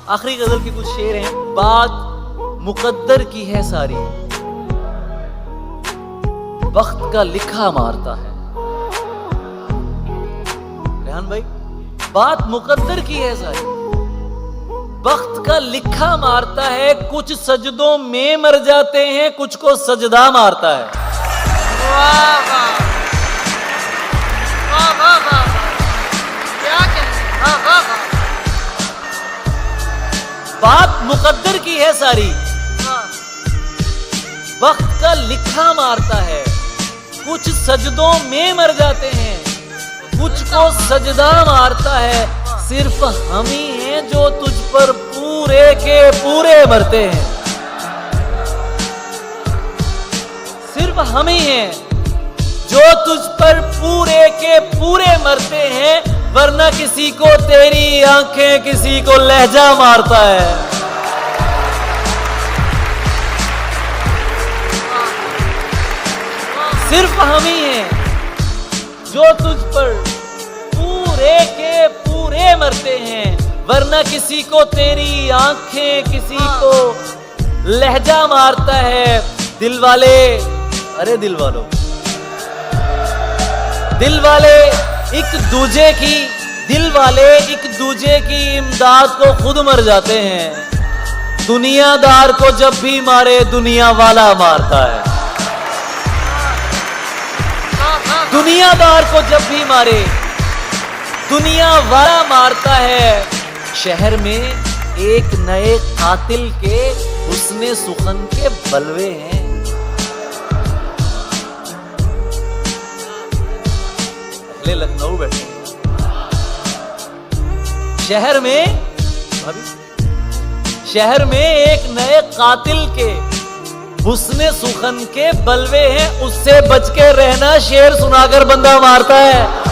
आखिरी गजल के कुछ शेर हैं। बात मुकद्दर की है सारी, वक्त का लिखा मारता है। रेहान भाई, बात मुकद्दर की है सारी, वक्त का लिखा मारता है। कुछ सजदों में मर जाते हैं, कुछ को सजदा मारता है। वाह वाह वाह वाह वाह, क्या कहने, वाह वाह वाह। बात मुकद्दर की है सारी, वक्त का लिखा मारता है। कुछ सजदों में मर जाते हैं, कुछ को सजदा मारता है। सिर्फ हम ही हैं जो तुझ पर पूरे के पूरे मरते हैं। सिर्फ हम ही हैं जो तुझ पर पूरे के पूरे मरते हैं, वरना किसी को तेरी आंखें, किसी को लहजा मारता है। सिर्फ हम ही हैं जो तुझ पर पूरे के पूरे मरते हैं, वरना किसी को तेरी आंखें, किसी को लहजा मारता है। दिल वाले, अरे दिल वालों, दिल वाले एक दूजे की, दिल वाले एक दूजे की इमदाद को खुद मर जाते हैं। दुनियादार को जब भी मारे दुनिया वाला मारता है। दुनियादार को जब भी मारे दुनिया वाला मारता है। शहर में एक नए कातिल के हुस्ने सुखन के बलवे हैं। पहले लखनऊ बैठे, शहर में एक नए कातिल के हुस्ने सुखन के बलवे हैं। उससे बच के रहना, शेर सुनाकर बंदा मारता है।